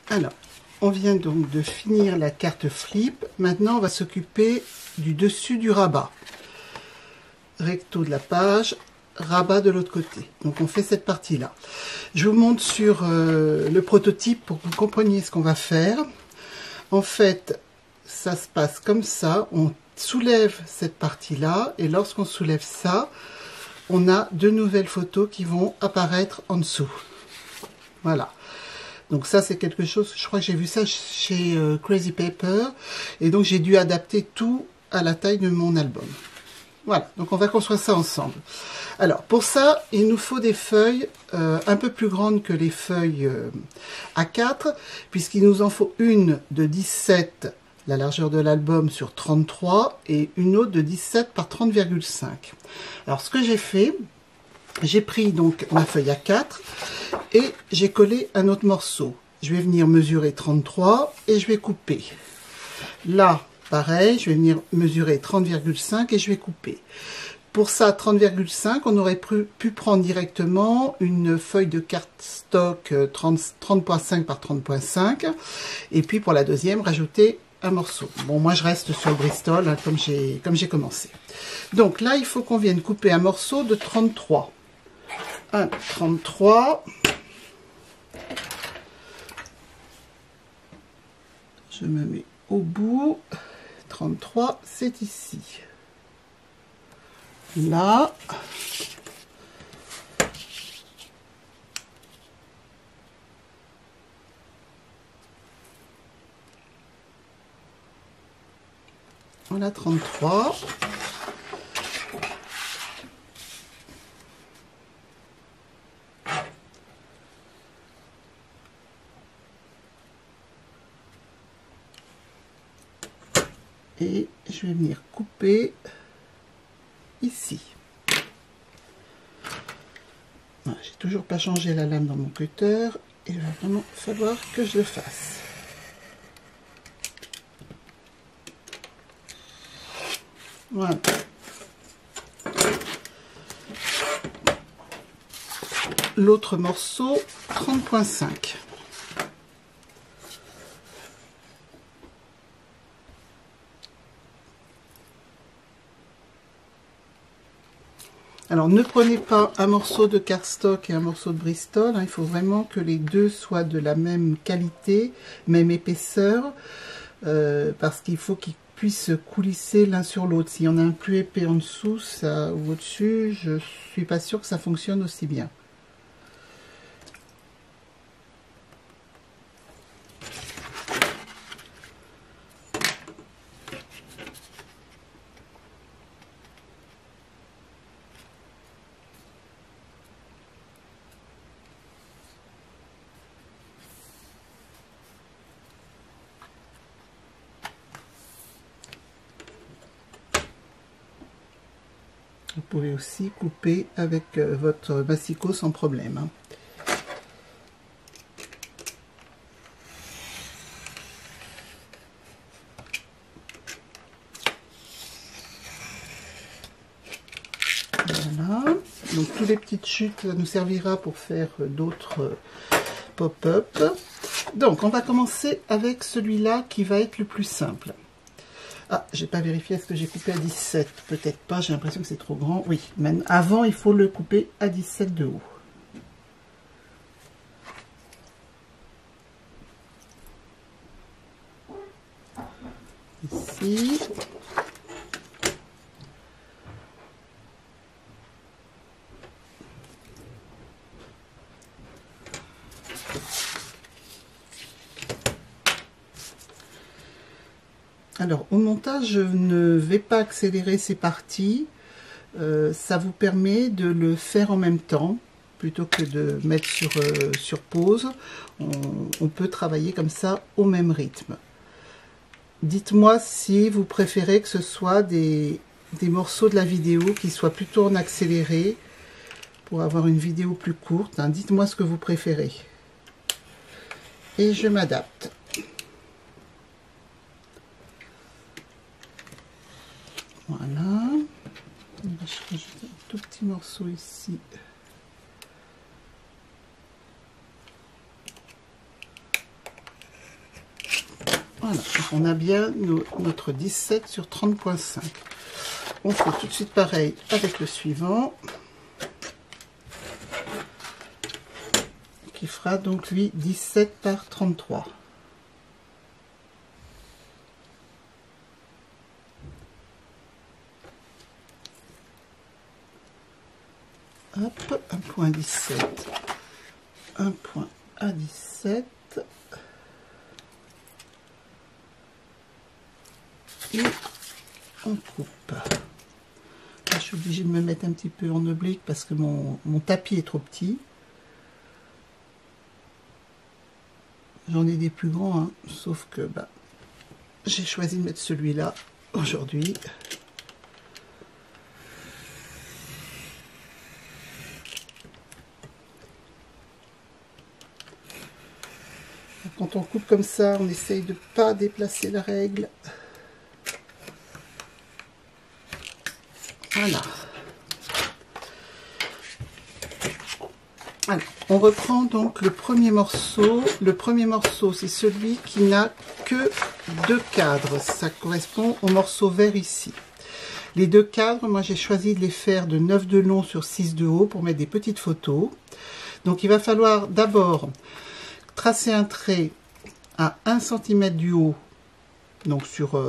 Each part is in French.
Alors, on vient donc de finir la carte flip. Maintenant, on va s'occuper du dessus du rabat. Recto de la page, rabat de l'autre côté. Donc, on fait cette partie-là. Je vous montre sur le prototype pour que vous compreniez ce qu'on va faire. En fait, ça se passe comme ça. On soulève cette partie-là. Et lorsqu'on soulève ça, on a deux nouvelles photos qui vont apparaître en dessous. Voilà. Donc ça, c'est quelque chose, je crois que j'ai vu ça chez Crazy Paper. Et donc, j'ai dû adapter tout à la taille de mon album. Voilà, donc on va construire ça ensemble. Alors, pour ça, il nous faut des feuilles un peu plus grandes que les feuilles A4, puisqu'il nous en faut une de 17, la largeur de l'album, sur 33, et une autre de 17 par 30,5. Alors, ce que j'ai fait, j'ai pris donc ma feuille A4 et j'ai collé un autre morceau. Je vais venir mesurer 33 et je vais couper. Là, pareil, je vais venir mesurer 30,5 et je vais couper. Pour ça, 30,5, on aurait pu prendre directement une feuille de cardstock 30,5 par 30,5. Et puis pour la deuxième, rajouter un morceau. Bon, moi je reste sur le Bristol, hein, comme j'ai commencé. Donc là, il faut qu'on vienne couper un morceau de 33. 33. Je me mets au bout. 33, c'est ici. Là. Voilà, 33. Et je vais venir couper ici. Voilà, j'ai toujours pas changé la lame dans mon cutter. Il va vraiment falloir que je le fasse. Voilà. L'autre morceau, 30,5. Alors, ne prenez pas un morceau de cardstock et un morceau de Bristol. Hein, il faut vraiment que les deux soient de la même qualité, même épaisseur, parce qu'il faut qu'ils puissent coulisser l'un sur l'autre. S'il y en a un plus épais en dessous ou au-dessus, je suis pas sûre que ça fonctionne aussi bien. Vous pouvez aussi couper avec votre massicot sans problème. Hein. Voilà. Donc, toutes les petites chutes, ça nous servira pour faire d'autres pop-up. Donc, on va commencer avec celui-là qui va être le plus simple. Ah, j'ai pas vérifié, est-ce que j'ai coupé à 17? Peut-être pas, j'ai l'impression que c'est trop grand. Oui, même avant, il faut le couper à 17 de haut. Ici. Alors, au montage, je ne vais pas accélérer ces parties. Ça vous permet de le faire en même temps, plutôt que de mettre sur pause. On peut travailler comme ça au même rythme. Dites-moi si vous préférez que ce soit des morceaux de la vidéo qui soient plutôt en accéléré, pour avoir une vidéo plus courte. Hein. Dites-moi ce que vous préférez. Et je m'adapte. Voilà. Je vais rajouter un tout petit morceau ici. Voilà, donc on a bien notre 17 sur 30,5. On fait tout de suite pareil avec le suivant, qui fera donc lui 17 par 33. Hop, un point 17, un point à 17. Et on coupe. Là, je suis obligée de me mettre un petit peu en oblique parce que mon tapis est trop petit. J'en ai des plus grands, hein, sauf que bah, j'ai choisi de mettre celui-là aujourd'hui. Quand on coupe comme ça, on essaye de ne pas déplacer la règle. Voilà. Alors, on reprend donc le premier morceau. Le premier morceau, c'est celui qui n'a que 2 cadres. Ça correspond au morceau vert ici. Les 2 cadres, moi j'ai choisi de les faire de 9 de long sur 6 de haut pour mettre des petites photos. Donc il va falloir d'abord tracer un trait à 1 cm du haut, donc sur,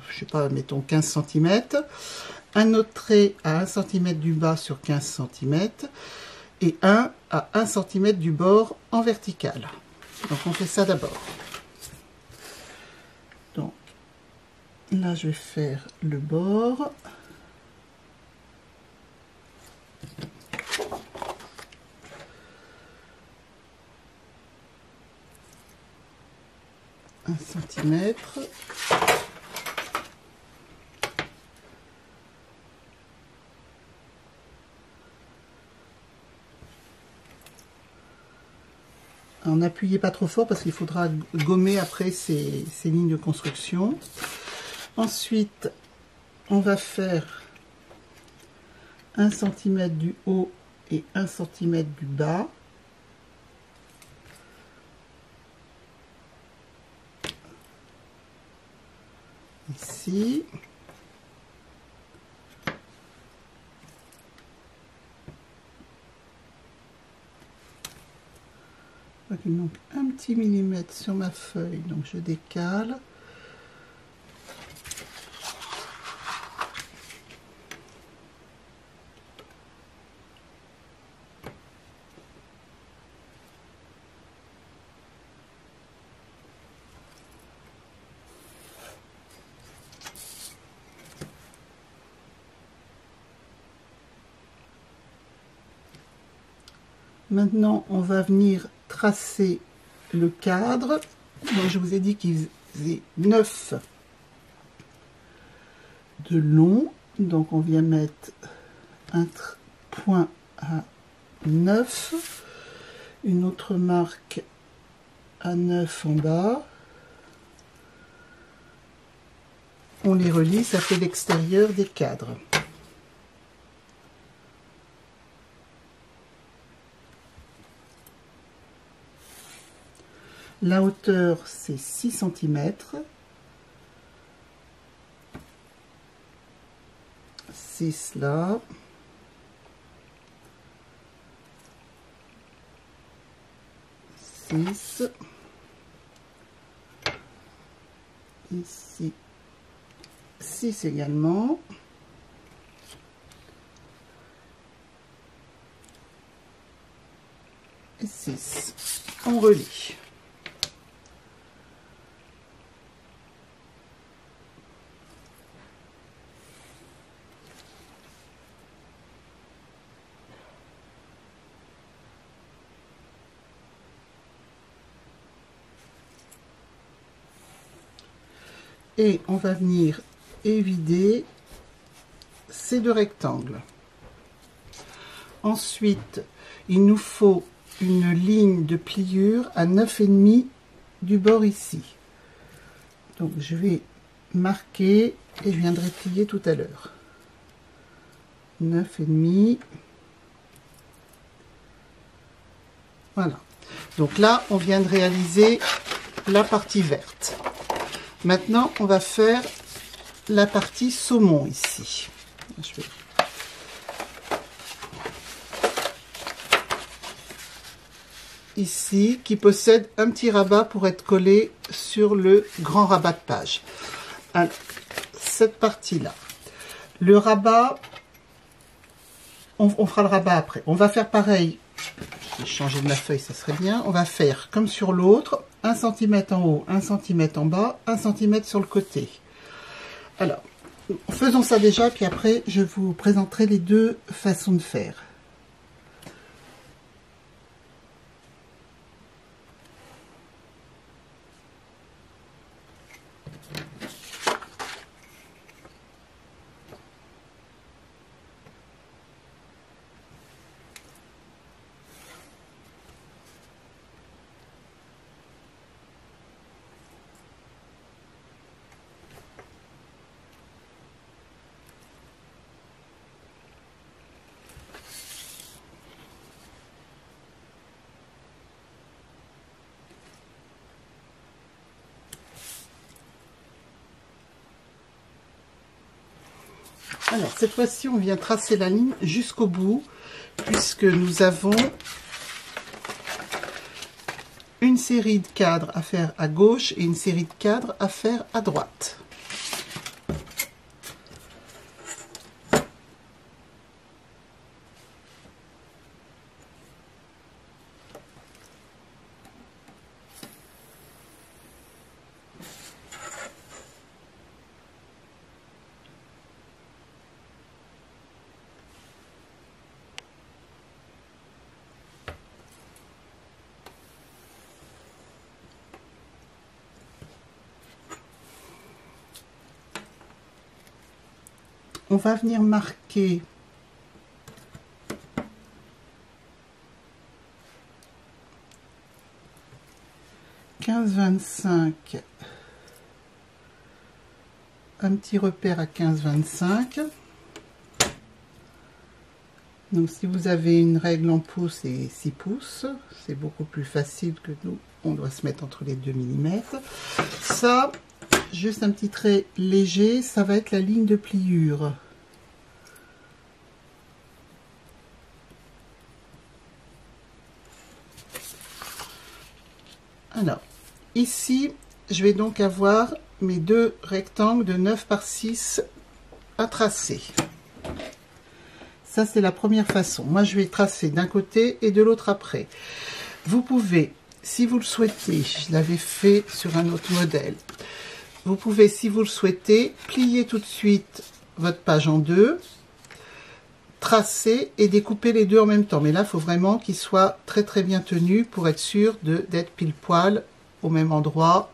je sais pas, mettons 15 cm. Un autre trait à 1 cm du bas sur 15 cm. Et un à 1 cm du bord en vertical. Donc on fait ça d'abord. Donc là je vais faire le bord. Un centimètre. N'appuyez pas trop fort parce qu'il faudra gommer après ces lignes de construction. Ensuite, on va faire 1 cm du haut et 1 cm du bas. Ici. Il manque un petit millimètre sur ma feuille, donc je décale. Maintenant, on va venir tracer le cadre. Donc, je vous ai dit qu'il faisait 9 de long. Donc, on vient mettre un point à 9. Une autre marque à 9 en bas. On les relie, ça fait l'extérieur des cadres. La hauteur, c'est 6 cm. 6 là. 6. Ici, 6 également. Et 6. On relie. Et on va venir évider ces 2 rectangles. Ensuite, il nous faut une ligne de pliure à 9,5 du bord ici. Donc je vais marquer et je viendrai plier tout à l'heure. 9,5. Voilà. Donc là, on vient de réaliser la partie verte. Maintenant, on va faire la partie saumon ici. Je vais... Ici, qui possède un petit rabat pour être collé sur le grand rabat de page. Alors, cette partie-là. Le rabat, on fera le rabat après. On va faire pareil. Je vais changer de ma feuille, ça serait bien. On va faire comme sur l'autre, 1 cm en haut, 1 cm en bas, 1 cm sur le côté. Alors, faisons ça déjà, puis après, je vous présenterai les deux façons de faire. Alors, cette fois-ci, on vient tracer la ligne jusqu'au bout, puisque nous avons une série de cadres à faire à gauche et une série de cadres à faire à droite. On va venir marquer un petit repère à 15-25. Donc si vous avez une règle en pouces et 6 pouces, c'est beaucoup plus facile que nous. On doit se mettre entre les 2 mm. Ça, juste un petit trait léger, ça va être la ligne de pliure. Alors, ici, je vais donc avoir mes deux rectangles de 9 par 6 à tracer. Ça, c'est la première façon. Moi, je vais tracer d'un côté et de l'autre après. Vous pouvez, si vous le souhaitez, je l'avais fait sur un autre modèle, vous pouvez, si vous le souhaitez, plier tout de suite votre page en deux, tracer et découper les deux en même temps. Mais là, il faut vraiment qu'ils soient très très bien tenus pour être sûr d'être pile poil au même endroit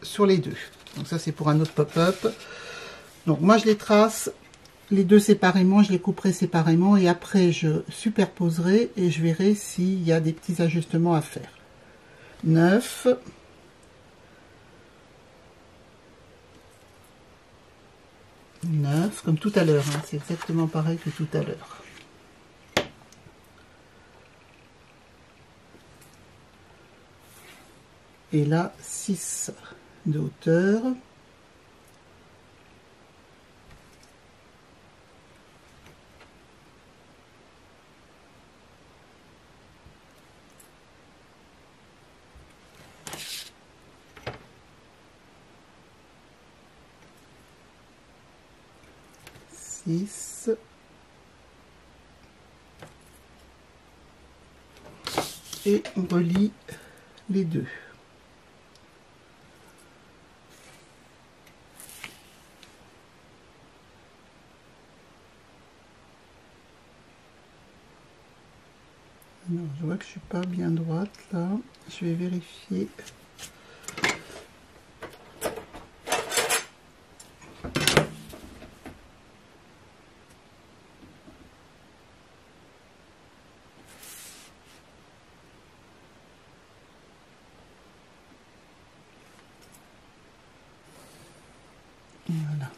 sur les deux. Donc ça, c'est pour un autre pop-up. Donc moi, je les trace les deux séparément, je les couperai séparément et après, je superposerai et je verrai s'il y a des petits ajustements à faire. 9. 9, comme tout à l'heure, hein, c'est exactement pareil que tout à l'heure. Et là, 6 de hauteur. Et on relie les deux. Alors, je vois que je suis pas bien droite là. Je vais vérifier. Voilà.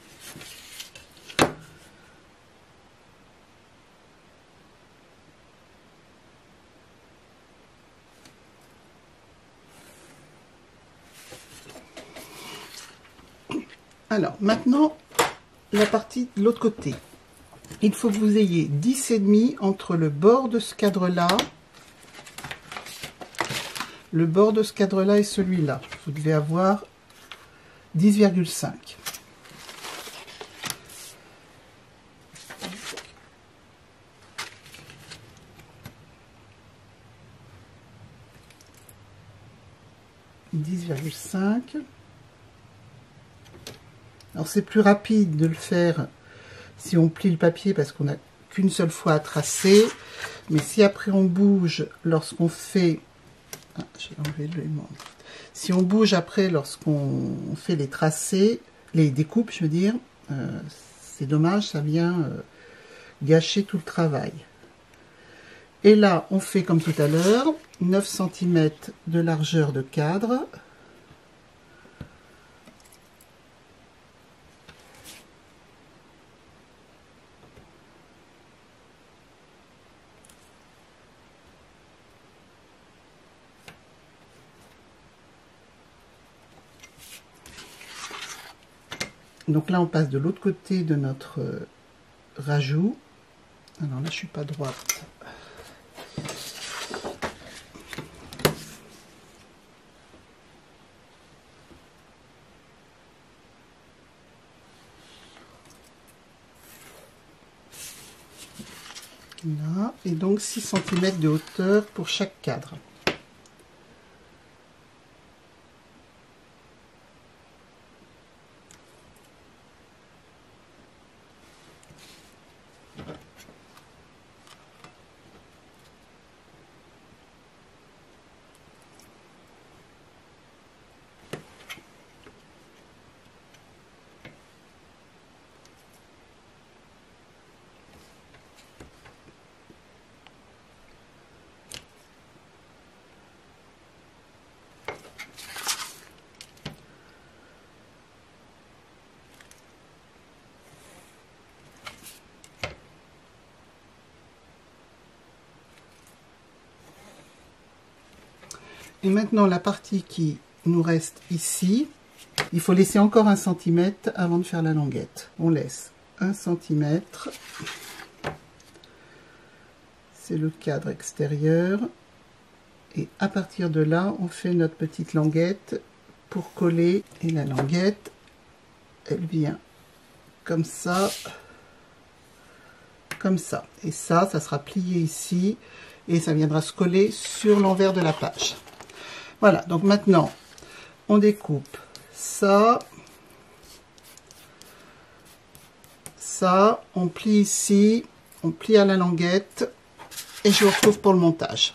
Alors, maintenant, la partie de l'autre côté. Il faut que vous ayez 10,5 entre le bord de ce cadre-là, et celui-là. Vous devez avoir 10,5. Alors c'est plus rapide de le faire si on plie le papier parce qu'on n'a qu'une seule fois à tracer. Mais si après on bouge lorsqu'on fait... Ah, j'ai enlevé l'élément. Si on bouge après lorsqu'on fait les tracés, les découpes je veux dire, c'est dommage, ça vient gâcher tout le travail. Et là on fait comme tout à l'heure, 9 cm de largeur de cadre. Donc là, on passe de l'autre côté de notre rajout. Alors là, je suis pas droite. Là, et donc 6 cm de hauteur pour chaque cadre. Et maintenant, la partie qui nous reste ici, il faut laisser encore 1 cm avant de faire la languette. On laisse 1 cm. C'est le cadre extérieur. Et à partir de là, on fait notre petite languette pour coller. Et la languette, elle vient comme ça. Comme ça. Et ça sera plié ici. Et ça viendra se coller sur l'envers de la page. Voilà, donc maintenant, on découpe ça, on plie ici, on plie à la languette, et je vous retrouve pour le montage.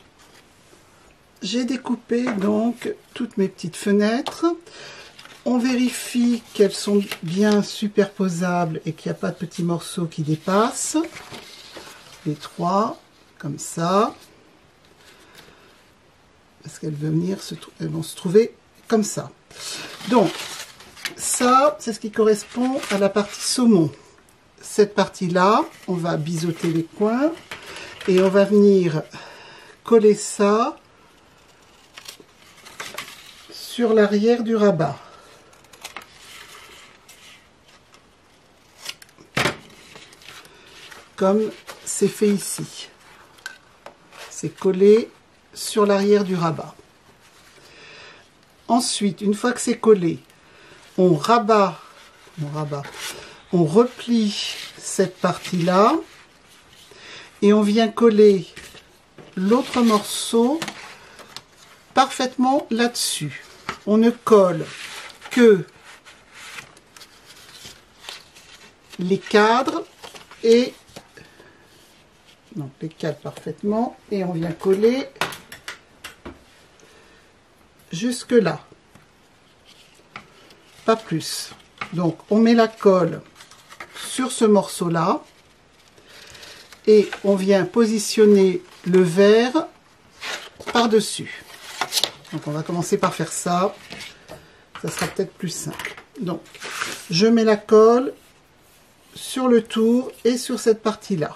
J'ai découpé donc toutes mes petites fenêtres. On vérifie qu'elles sont bien superposables et qu'il n'y a pas de petits morceaux qui dépassent. Les 3, comme ça. Parce qu'elles vont se trouver comme ça. Donc, ça, c'est ce qui correspond à la partie saumon. Cette partie-là, on va biseauter les coins et on va venir coller ça sur l'arrière du rabat. Comme c'est fait ici. C'est collé sur l'arrière du rabat. Ensuite, une fois que c'est collé, on replie cette partie-là et on vient coller l'autre morceau parfaitement là-dessus. On ne colle que les cadres et donc les cadres parfaitement et on vient coller jusque là, pas plus. Donc on met la colle sur ce morceau là et on vient positionner le verre par dessus. Donc on va commencer par faire ça, ça sera peut-être plus simple. Donc je mets la colle sur le tour et sur cette partie là.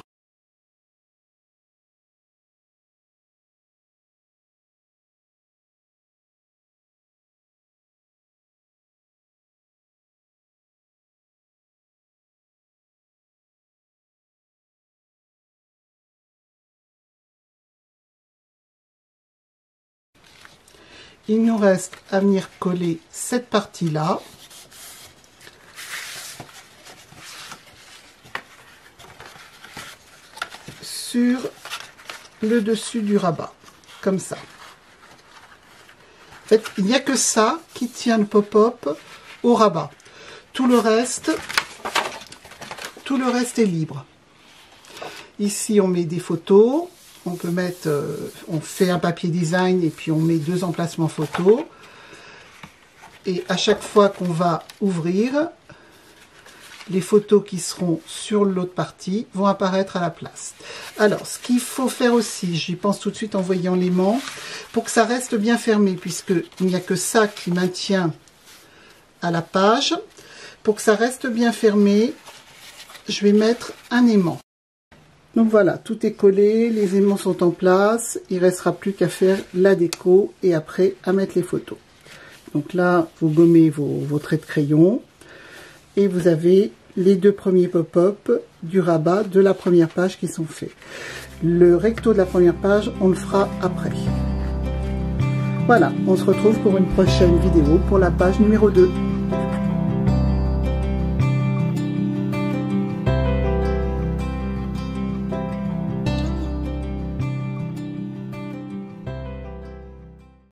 il nous reste à venir coller cette partie-là. Sur le dessus du rabat, comme ça. En fait, il n'y a que ça qui tient le pop-up au rabat. Tout le reste est libre. Ici, on met des photos. On peut mettre, on fait un papier design et puis on met 2 emplacements photos. Et à chaque fois qu'on va ouvrir, les photos qui seront sur l'autre partie vont apparaître à la place. Alors, ce qu'il faut faire aussi, j'y pense tout de suite en voyant l'aimant, pour que ça reste bien fermé, puisqu'il n'y a que ça qui maintient à la page. Pour que ça reste bien fermé, je vais mettre un aimant. Donc voilà, tout est collé, les aimants sont en place, il ne restera plus qu'à faire la déco et après à mettre les photos. Donc là, vous gommez vos traits de crayon. Et vous avez les 2 premiers pop-up du rabat de la première page qui sont faits. Le recto de la première page, on le fera après. Voilà, on se retrouve pour une prochaine vidéo pour la page numéro 2.